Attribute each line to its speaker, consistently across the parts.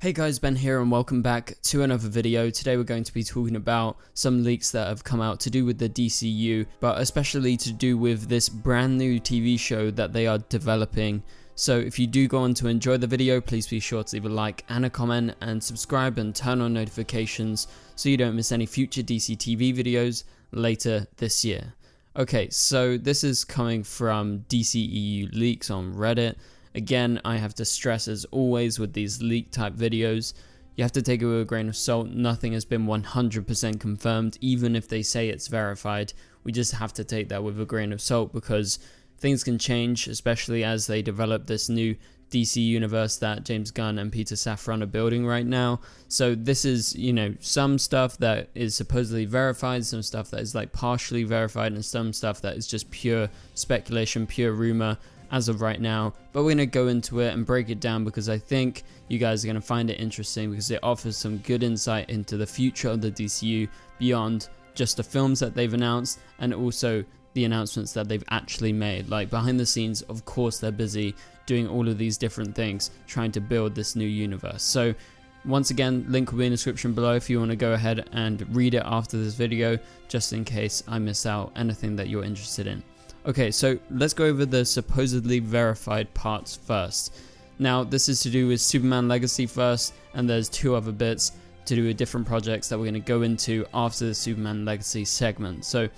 Speaker 1: Hey guys, Ben here and welcome back to another video. Today we're going to be talking about some leaks that have come out to do with the DCU, but especially to do with this brand new TV show that they are developing. So if you do go on to enjoy the video, please be sure to leave a like and a comment and subscribe and turn on notifications so you don't miss any future DCTV videos later this year. Okay, so this is coming from DCEU leaks on Reddit. Again, I have to stress, as always with these leak type videos, you have to take it with a grain of salt. Nothing has been 100% confirmed, even if they say it's verified. We just have to take that with a grain of salt because things can change, especially as they develop this new DC universe that James Gunn and Peter Safran are building right now. So this is, some stuff that is supposedly verified, some stuff that is like partially verified, and some stuff that is just pure speculation, pure rumor as of right now. But we're going to go into it and break it down because I think you guys are going to find it interesting because it offers some good insight into the future of the DCU beyond just the films that they've announced and also the announcements that they've actually made. Like behind the scenes, of course, they're busy doing all of these different things, trying to build this new universe. So once again, link will be in the description below if you want to go ahead and read it after this video, just in case I miss out anything that you're interested in. Okay, so let's go over the supposedly verified parts first. Now, this is to do with Superman Legacy first, and there's two other bits to do with different projects that we're going to go into after the Superman Legacy segment. So,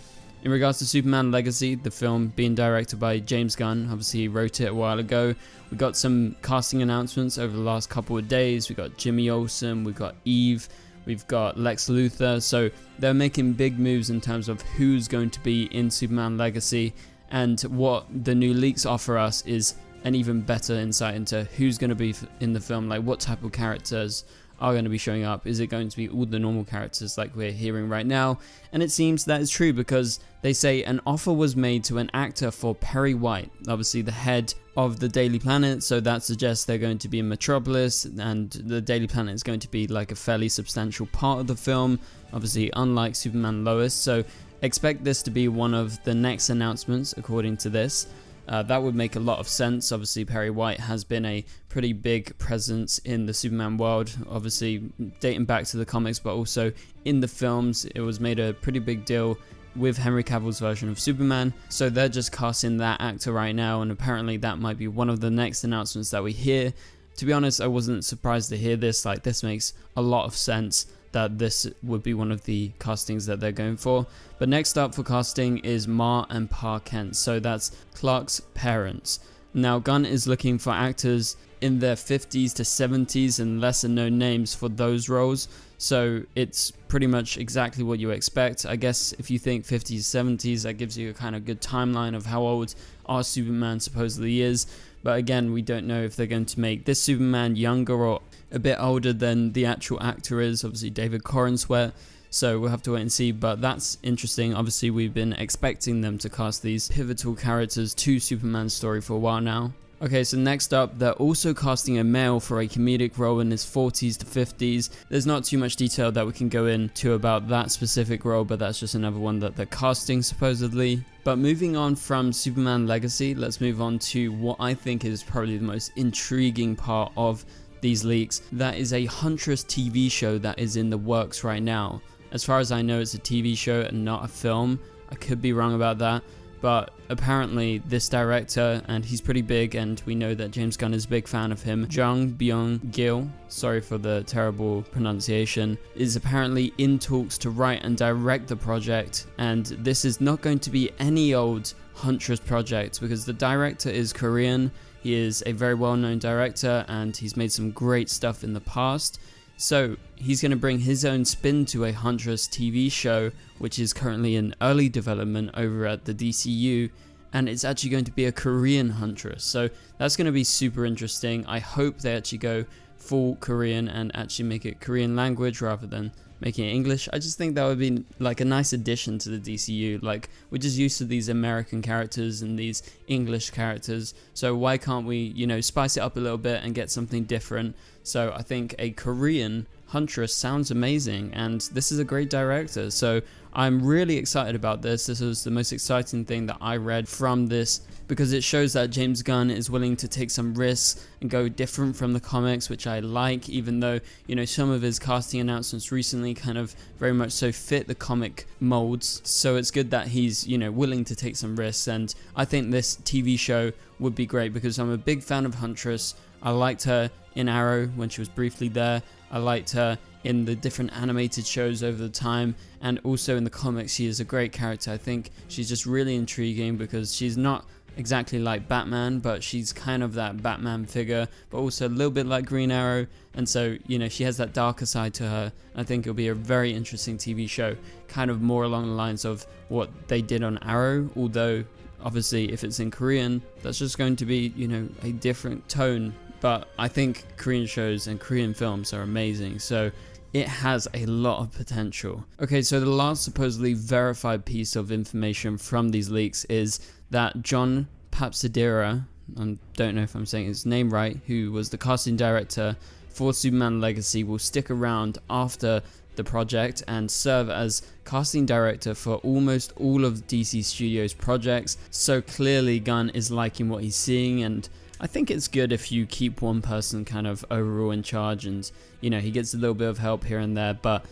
Speaker 1: in regards to Superman Legacy, the film being directed by James Gunn, obviously he wrote it a while ago. We got some casting announcements over the last couple of days. We got Jimmy Olsen, we got Eve, we've got Lex Luthor. So they're making big moves in terms of who's going to be in Superman Legacy. And what the new leaks offer us is an even better insight into who's going to be in the film, like what type of characters are going to be showing up. Is it going to be all the normal characters like we're hearing right now? And it seems that is true because they say an offer was made to an actor for Perry White, obviously the head of the Daily Planet, so that suggests they're going to be in Metropolis, and the Daily Planet is going to be like a fairly substantial part of the film, obviously unlike Superman Lois. So expect this to be one of the next announcements according to this. That would make a lot of sense. Obviously Perry White has been a pretty big presence in the Superman world, obviously dating back to the comics, but also in the films. It was made a pretty big deal with Henry Cavill's version of Superman, so they're just casting that actor right now, and apparently that might be one of the next announcements that we hear. To be honest, I wasn't surprised to hear this. Like, this makes a lot of sense that this would be one of the castings that they're going for. But next up for casting is Ma and Pa Kent, so that's Clark's parents. Now, Gunn is looking for actors in their 50s to 70s and lesser known names for those roles, so it's pretty much exactly what you expect. I guess if you think 50s, 70s, that gives you a kind of good timeline of how old our Superman supposedly is. But again, we don't know if they're going to make this Superman younger or a bit older than the actual actor is, obviously David Corenswet. So we'll have to wait and see, but that's interesting. Obviously, we've been expecting them to cast these pivotal characters to Superman's story for a while now. Okay, so next up, they're also casting a male for a comedic role in his 40s to 50s. There's not too much detail that we can go into about that specific role, but that's just another one that they're casting supposedly. But moving on from Superman Legacy, let's move on to what I think is probably the most intriguing part of these leaks. That is a Huntress TV show that is in the works right now. As far as I know, it's a TV show and not a film. I could be wrong about that, but apparently this director, and he's pretty big, and we know that James Gunn is a big fan of him, Jung Byung-gil, sorry for the terrible pronunciation, is apparently in talks to write and direct the project. And this is not going to be any old Huntress project because the director is Korean. He is a very well-known director and he's made some great stuff in the past. So he's going to bring his own spin to a Huntress TV show, which is currently in early development over at the DCU, and it's actually going to be a Korean Huntress. So that's going to be super interesting. I hope they actually go full Korean and actually make it Korean language rather than making it English. I just think that would be like a nice addition to the DCU. Like, we're just used to these American characters and these English characters, so why can't we, you know, spice it up a little bit and get something different? So I think a Korean Huntress sounds amazing, and this is a great director, so I'm really excited about this. This was the most exciting thing that I read from this, because it shows that James Gunn is willing to take some risks and go different from the comics, which I like, even though, you know, some of his casting announcements recently kind of very much so fit the comic molds. So it's good that he's, you know, willing to take some risks, and I think this TV show would be great because I'm a big fan of Huntress. I liked her in Arrow when she was briefly there. I liked her in the different animated shows over the time, and also in the comics she is a great character. I think she's just really intriguing because she's not exactly like Batman, but she's kind of that Batman figure, but also a little bit like Green Arrow, and so, you know, she has that darker side to her. I think it'll be a very interesting TV show, kind of more along the lines of what they did on Arrow, although obviously if it's in Korean, that's just going to be, you know, a different tone. But I think Korean shows and Korean films are amazing, so it has a lot of potential. Okay, so the last supposedly verified piece of information from these leaks is that John Papsidera, I don't know if I'm saying his name right, who was the casting director for Superman Legacy, will stick around after the project and serve as casting director for almost all of DC Studios projects. So clearly Gunn is liking what he's seeing, and I think it's good if you keep one person kind of overall in charge, and, you know, he gets a little bit of help here and there, but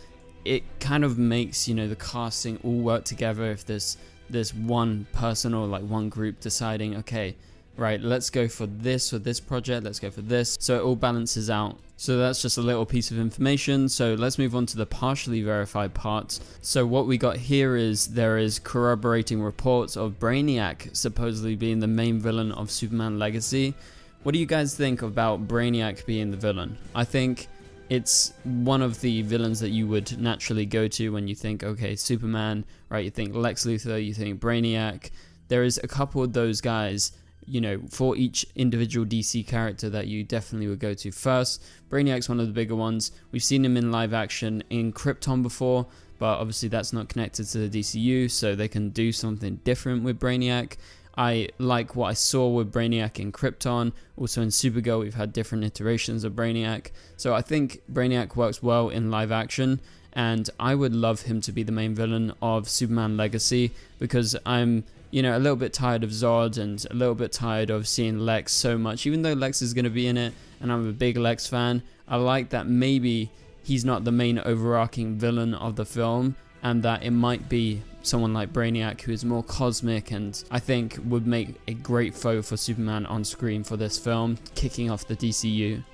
Speaker 1: it kind of makes, you know, the casting all work together if there's one person or like one group deciding, okay, right, let's go for this project, let's go for this, so it all balances out. So that's just a little piece of information. So let's move on to the partially verified parts. So what we got here is there is corroborating reports of Brainiac supposedly being the main villain of Superman Legacy. What do you guys think about Brainiac being the villain? I think it's one of the villains that you would naturally go to when you think, okay, Superman, right? You think Lex Luthor, you think Brainiac. There is a couple of those guys, you know, for each individual DC character that you definitely would go to first. Brainiac's one of the bigger ones. We've seen him in live action in Krypton before, but obviously that's not connected to the DCU, so they can do something different with Brainiac. I like what I saw with Brainiac in Krypton. Also in Supergirl, we've had different iterations of Brainiac. So I think Brainiac works well in live action, and I would love him to be the main villain of Superman Legacy, because I'm, you know, a little bit tired of Zod and a little bit tired of seeing Lex so much. Even though Lex is going to be in it and I'm a big Lex fan, I like that maybe he's not the main overarching villain of the film, and that it might be someone like Brainiac who is more cosmic, and I think would make a great foe for Superman on screen for this film, kicking off the DCU.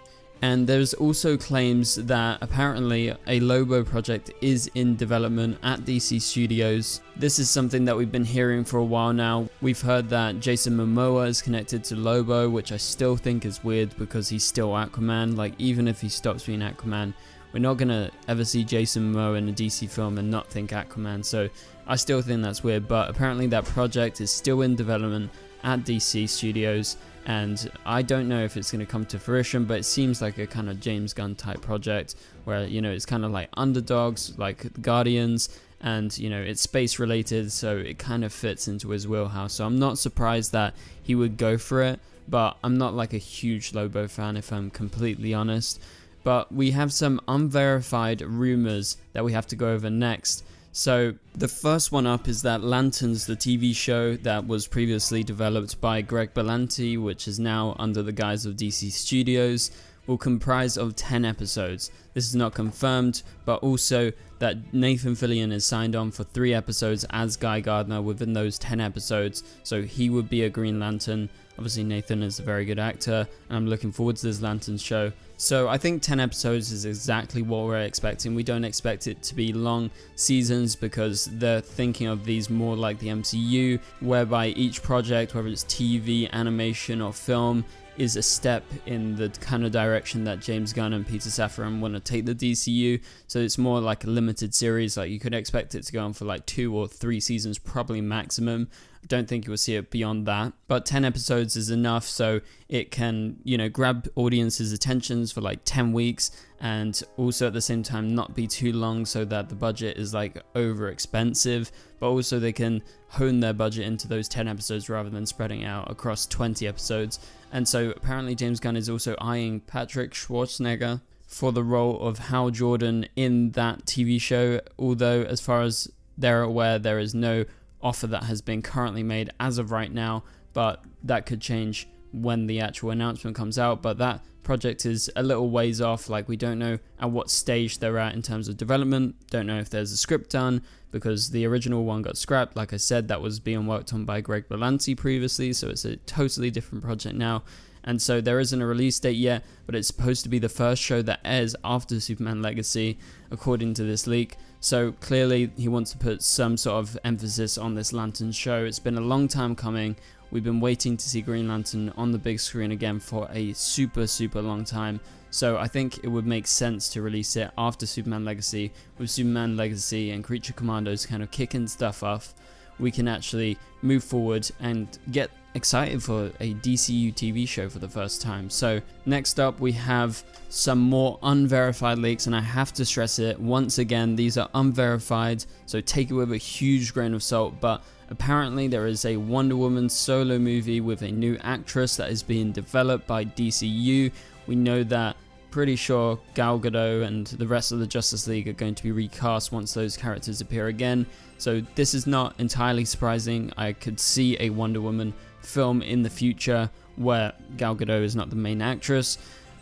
Speaker 1: And there's also claims that apparently a Lobo project is in development at DC Studios. This is something that we've been hearing for a while now. We've heard that Jason Momoa is connected to Lobo, which I still think is weird because he's still Aquaman. Like, even if he stops being Aquaman, we're not going to ever see Jason Momoa in a DC film and not think Aquaman. So I still think that's weird, but apparently that project is still in development at DC Studios. And I don't know if it's going to come to fruition, but it seems like a kind of James Gunn type project where, you know, it's kind of like underdogs, like Guardians, and, you know, it's space related, so it kind of fits into his wheelhouse. So I'm not surprised that he would go for it, but I'm not like a huge Lobo fan, if I'm completely honest. But we have some unverified rumors that we have to go over next. So the first one up is that Lanterns, the TV show that was previously developed by Greg Berlanti, which is now under the guise of DC Studios, will comprise of 10 episodes. This is not confirmed, but also that Nathan Fillion is signed on for 3 episodes as Guy Gardner within those 10 episodes, so he would be a Green Lantern. Obviously Nathan is a very good actor, and I'm looking forward to this Lanterns show. So I think 10 episodes is exactly what we're expecting. We don't expect it to be long seasons because they're thinking of these more like the MCU, whereby each project, whether it's TV, animation or film, is a step in the kind of direction that James Gunn and Peter Safran want to take the DCU. So it's more like a limited series. Like, you could expect it to go on for like 2 or 3 seasons, probably maximum. I don't think you will see it beyond that. But 10 episodes is enough, so it can, grab audiences' attentions for like 10 weeks, and also at the same time not be too long so that the budget is like over expensive, but also they can hone their budget into those 10 episodes rather than spreading out across 20 episodes. And so apparently James Gunn is also eyeing Patrick Schwarzenegger for the role of Hal Jordan in that TV show, although as far as they're aware, there is no offer that has been currently made as of right now, but that could change when the actual announcement comes out. But that project is a little ways off. Like, we don't know at what stage they're at in terms of development, don't know if there's a script done, because the original one got scrapped. Like I said, that was being worked on by Greg Berlanti previously, so it's a totally different project now. And so there isn't a release date yet, but it's supposed to be the first show that airs after Superman Legacy, according to this leak. So clearly he wants to put some sort of emphasis on this Lantern show. It's been a long time coming. We've been waiting to see Green Lantern on the big screen again for a super long time. So I think it would make sense to release it after Superman Legacy. With Superman Legacy and Creature Commandos kind of kicking stuff off, we can actually move forward and get excited for a DCU TV show for the first time. So next up we have some more unverified leaks, and I have to stress it once again, these are unverified, so take it with a huge grain of salt. But apparently there is a Wonder Woman solo movie with a new actress that is being developed by DCU. We know that, pretty sure Gal Gadot and the rest of the Justice League are going to be recast once those characters appear again. So this is not entirely surprising. I could see a Wonder Woman film in the future where Gal Gadot is not the main actress.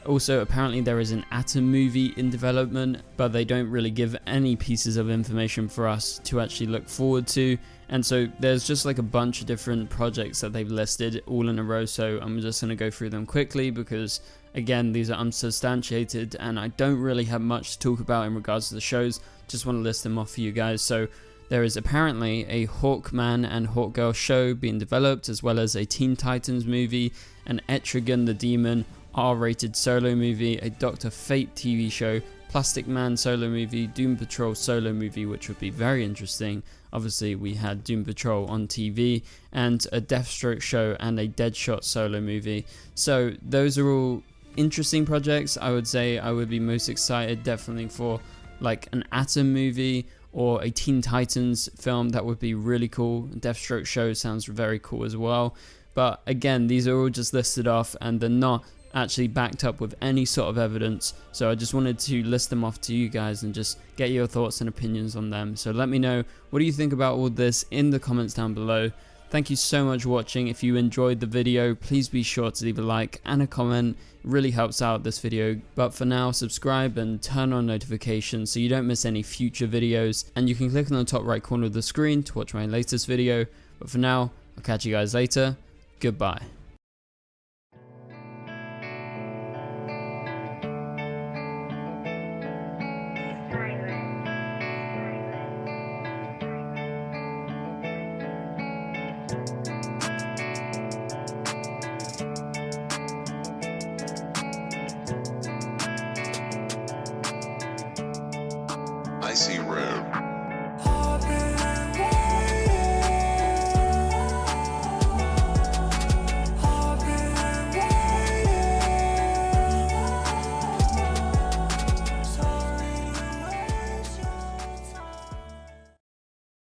Speaker 1: Also, apparently there is an Atom movie in development, but they don't really give any pieces of information for us to actually look forward to. And so there's just like a bunch of different projects that they've listed all in a row, so I'm just going to go through them quickly because, again, these are unsubstantiated and I don't really have much to talk about in regards to the shows. Just want to list them off for you guys. So there is apparently a Hawkman and Hawkgirl show being developed, as well as a Teen Titans movie, an Etrigan the Demon R-rated solo movie, a Dr. Fate TV show, Plastic Man solo movie, Doom Patrol solo movie, which would be very interesting. Obviously we had Doom Patrol on TV, and a Deathstroke show and a Deadshot solo movie. So those are all interesting projects. I would say I would be most excited definitely for like an Atom movie or a Teen Titans film. That would be really cool. Deathstroke show sounds very cool as well. But again, these are all just listed off and they're not actually backed up with any sort of evidence, so I just wanted to list them off to you guys and just get your thoughts and opinions on them. So let me know, what do you think about all this in the comments down below. Thank you so much for watching. If you enjoyed the video, please be sure to leave a like and a comment. It really helps out this video. But for now, subscribe and turn on notifications so you don't miss any future videos, and you can click on the top right corner of the screen to watch my latest video. But for now, I'll catch you guys later. Goodbye.
Speaker 2: I see red.